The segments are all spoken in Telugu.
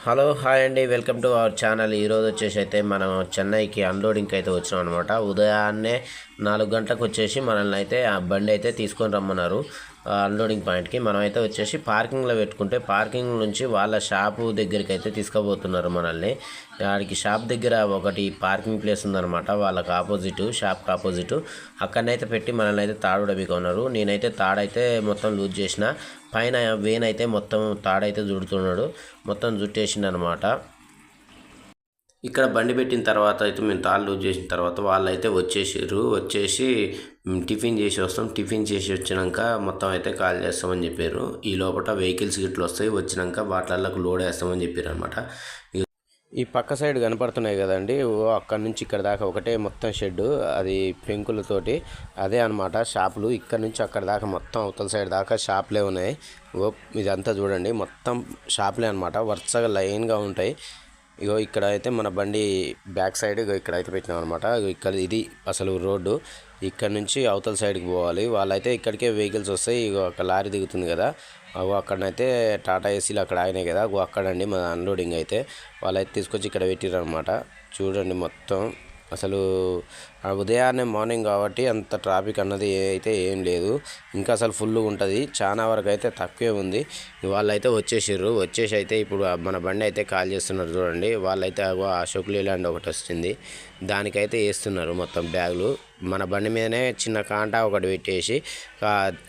హలో హాయ్ అండి, వెల్కమ్ టు అవర్ ఛానల్. ఈరోజు వచ్చేసి అయితే మనం చెన్నైకి అన్లోడింగ్కి అయితే వచ్చినాం అనమాట. ఉదయాన్నే 4 గంటలకు వచ్చేసి మనల్ని అయితే ఆ బండి అయితే తీసుకొని రమ్మన్నారు అన్లోడింగ్ పాయింట్కి. మనం అయితే వచ్చేసి పార్కింగ్లో పెట్టుకుంటే పార్కింగ్ నుంచి వాళ్ళ షాపు దగ్గరికి అయితే తీసుకుపోతున్నారు మనల్ని. వాడికి షాప్ దగ్గర ఒకటి పార్కింగ్ ప్లేస్ ఉందన్నమాట, వాళ్ళకి ఆపోజిట్, షాప్కి ఆపోజిట్. అక్కడనైతే పెట్టి మనల్ని అయితే తాడు డబ్బికొన్నారు. నేనైతే తాడైతే మొత్తం లూజ్ చేసిన, పైన వేన్ అయితే మొత్తం తాడైతే జుడుతున్నాడు, మొత్తం జుట్టేసిండు అనమాట. ఇక్కడ బండి పెట్టిన తర్వాత అయితే మేము తాళ్ళు లూజ్ చేసిన తర్వాత వాళ్ళు అయితే వచ్చేసి టిఫిన్ చేసి వస్తాం, టిఫిన్ చేసి వచ్చినాక మొత్తం అయితే కాల్ చేస్తామని చెప్పారు. ఈ లోపల వెహికల్స్ గిట్లు వస్తాయి, వచ్చినాక వాటిలకు లోడ్ వేస్తామని చెప్పారు అనమాట. ఈ పక్క సైడ్ కనపడుతున్నాయి కదండి, అక్కడ నుంచి ఇక్కడ దాకా ఒకటే మొత్తం షెడ్, అది పెంకులతోటి, అదే అనమాట షాపులు. ఇక్కడ నుంచి అక్కడ దాకా మొత్తం అవతల సైడ్ దాకా షాపులే ఉన్నాయి. ఇదంతా చూడండి, మొత్తం షాపులే అనమాట, వరుసగా లైన్గా ఉంటాయి. ఇగో ఇక్కడ అయితే మన బండి బ్యాక్ సైడ్ ఇక్కడ అయితే పెట్టినాం అనమాట. ఇక్కడ ఇది అసలు రోడ్డు, ఇక్కడ నుంచి అవతల సైడ్కి పోవాలి. వాళ్ళైతే ఇక్కడికే వెహికల్స్ వస్తాయి. ఇగో అక్కడ లారీ దిగుతుంది కదా, అక్కడనైతే టాటా ఏసీలు అక్కడ ఆగినాయి కదా, అక్కడండి మన అన్లోడింగ్ అయితే. వాళ్ళైతే తీసుకొచ్చి ఇక్కడ పెట్టిర్రు అనమాట. చూడండి మొత్తం అసలు ఉదయాన్నే మార్నింగ్ కాబట్టి అంత ట్రాఫిక్ అన్నది అయితే ఏం లేదు, ఇంకా అసలు ఫుల్గా ఉంటుంది. చాలా వరకు అయితే తక్కువే ఉంది. వాళ్ళైతే వచ్చేసి అయితే ఇప్పుడు మన బండి అయితే కాల్ చేస్తున్నారు చూడండి. వాళ్ళైతే అశోక్ లేలాండ్ ఒకటి వస్తుంది, దానికైతే వేస్తున్నారు మొత్తం బ్యాగులు. మన బండి మీదనే చిన్న కాంటా ఒకటి పెట్టేసి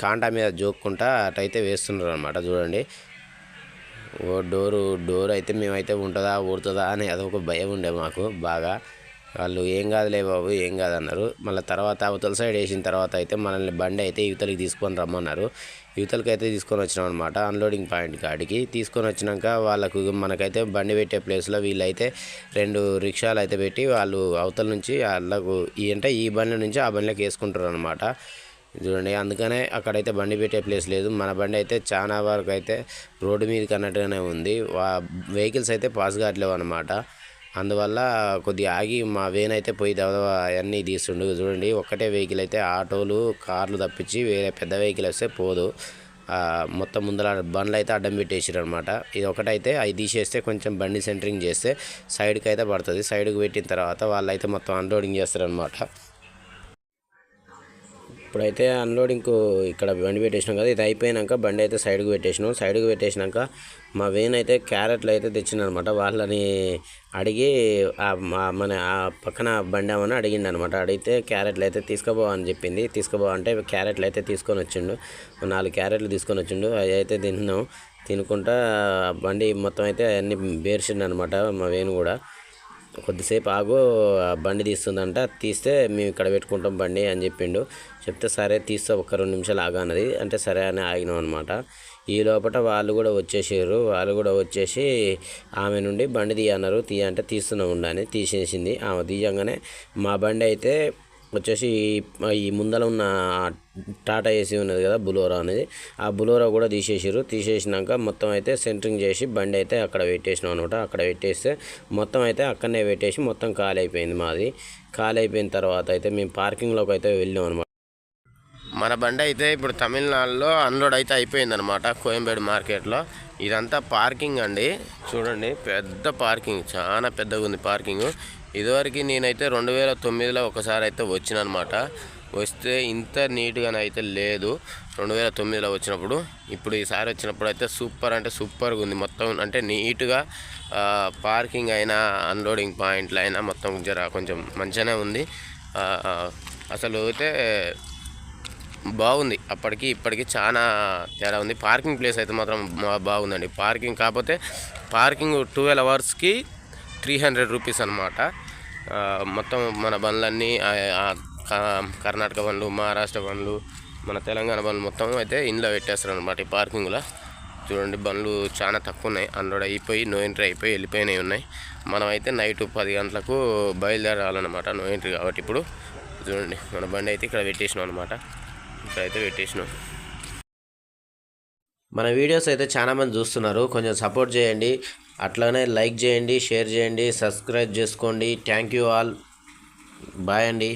కాంటా మీద జోక్కుంటా అటైతే వేస్తున్నారు అనమాట. చూడండి డోర్ అయితే మేమైతే ఉంటుందా ఊడుతుందా అని అదొక భయం ఉండే మాకు బాగా. వాళ్ళు ఏం కాదులే బాబు ఏం కాదన్నారు. మళ్ళీ తర్వాత అవతల సైడ్ వేసిన తర్వాత అయితే మనల్ని బండి అయితే యువతలకి తీసుకొని రమ్మన్నారు. యువతలకి అయితే తీసుకొని వచ్చినాం అనమాట అన్లోడింగ్ పాయింట్ కాడికి. తీసుకొని వచ్చినాక వాళ్ళకు మనకైతే బండి పెట్టే ప్లేస్లో వీళ్ళైతే 2 రిక్షాలు అయితే పెట్టి వాళ్ళు అవతల నుంచి వాళ్ళకు ఈ బండి నుంచి ఆ బండిలోకి వేసుకుంటారు అనమాట. చూడండి, అందుకనే అక్కడైతే బండి పెట్టే ప్లేస్ లేదు. మన బండి అయితే చాలా వరకు అయితే రోడ్డు మీదకి అన్నట్టుగానే ఉంది. వెహికల్స్ అయితే పాస్ కావట్లేవు అనమాట. అందువల్ల కొద్దిగా ఆగి మా వేన్ అయితే పోయి అవన్నీ తీస్తుండు. చూడండి, ఒక్కటే వెహికల్ అయితే ఆటోలు కార్లు తప్పించి వేరే పెద్ద వెహికల్ వస్తే పోదు. మొత్తం ముందర బండ్లు అయితే అడ్డం పెట్టేసారు అనమాట. ఇది ఒకటైతే అవి తీసేస్తే కొంచెం బండి సెంటరింగ్ చేస్తే సైడ్కి అయితే పడుతుంది. సైడ్కి పెట్టిన తర్వాత వాళ్ళైతే మొత్తం అన్లోడింగ్ చేస్తారనమాట. ఇప్పుడైతే అన్లోడింగ్కు ఇక్కడ బండి పెట్టేసినాం కదా, ఇది అయిపోయినాక బండి అయితే సైడ్కి పెట్టేసినాక మా వేన్ అయితే క్యారెట్లు అయితే తెచ్చిందనమాట. వాళ్ళని అడిగి మన ఆ పక్కన బండి ఏమని అడిగిండు అనమాట. అడిగితే క్యారెట్లు అయితే తీసుకుపోవని చెప్పింది. తీసుకుపోవంటే క్యారెట్లు అయితే తీసుకొని వచ్చిండు, 4 క్యారెట్లు తీసుకొని వచ్చిండు. అవి అయితే తినుకుంటా బండి మొత్తం అయితే అన్నీ బేర్చిండు అనమాట. మా వేను కూడా కొద్దిసేపు ఆగు బండి తీస్తుందంట, తీస్తే మేము ఇక్కడ పెట్టుకుంటాం బండి అని చెప్పిండు. చెప్తే సరే తీస్తే ఒక 2 నిమిషాలు ఆగన్నది, అంటే సరే అని ఆగినాం అనమాట. ఈ లోపల వాళ్ళు కూడా వచ్చేసి ఆమె నుండి బండి తీయన్నారు. అంటే తీస్తూనే ఉండని తీసేసింది. ఆమె తీయంగానే మా బండి అయితే వచ్చేసి ఈ ముందర ఉన్న టాటా ఏసీ ఉన్నది కదా బులోరా అనేది, ఆ బులోరా కూడా తీసేసినాక మొత్తం అయితే సెంటరింగ్ చేసి బండి అయితే అక్కడ పెట్టేసినాం అనమాట. అక్కడ పెట్టేస్తే మొత్తం అయితే అక్కడనే పెట్టేసి మొత్తం ఖాళీ అయిపోయింది మాది. ఖాళీ అయిపోయిన తర్వాత అయితే మేము పార్కింగ్లోకి అయితే వెళ్ళాం అనమాట. మన బండి అయితే ఇప్పుడు తమిళనాడులో అన్లోడ్ అయితే అయిపోయింది అనమాట, కోయంబేడు మార్కెట్లో. ఇదంతా పార్కింగ్ అండి, చూడండి పెద్ద పార్కింగ్, చాలా పెద్దగా ఉంది పార్కింగ్. ఇదివరకు నేనైతే 2009లో ఒకసారి అయితే వచ్చిన అనమాట. వస్తే ఇంత నీట్గానే అయితే లేదు 2009లో వచ్చినప్పుడు. ఇప్పుడు ఈసారి వచ్చినప్పుడు అయితే సూపర్ అంటే సూపర్గా ఉంది మొత్తం, అంటే నీట్గా పార్కింగ్ అయినా అన్లోడింగ్ పాయింట్లు అయినా మొత్తం కొంచెం మంచిగానే ఉంది. అసలు అయితే బాగుంది, అప్పటికి ఇప్పటికి చాలా తేడా ఉంది. పార్కింగ్ ప్లేస్ అయితే మాత్రం బాగుందండి. పార్కింగ్ కాకపోతే పార్కింగ్ 12 అవర్స్కి 300 రూపీస్ అనమాట. మొత్తం మన బండ్లన్నీ కర్ణాటక బండ్లు, మహారాష్ట్ర బండ్లు, మన తెలంగాణ బండ్లు మొత్తం అయితే ఇంట్లో పెట్టేస్తారు అనమాట ఈ పార్కింగ్లో. చూడండి బండ్లు చాలా తక్కువ ఉన్నాయి, అన్లోడ్ అయిపోయి నో ఎంట్రీ అయిపోయి వెళ్ళిపోయినాయి ఉన్నాయి. మనం అయితే నైట్ 10 గంటలకు బయలుదేరాలన్నమాట, నో ఎంట్రీ కాబట్టి. ఇప్పుడు చూడండి మన బండి అయితే ఇక్కడ పెట్టేసినాం అనమాట, ఇక్కడైతే పెట్టేసినాం. మన వీడియోస్ అయితే చాలామంది చూస్తున్నారు, కొంచెం సపోర్ట్ చేయండి. అట్లానే లైక్ చేయండి, షేర్ చేయండి, సబ్స్క్రైబ్ చేసుకోండి. థ్యాంక్ యూ ఆల్, బాయ్ అండి.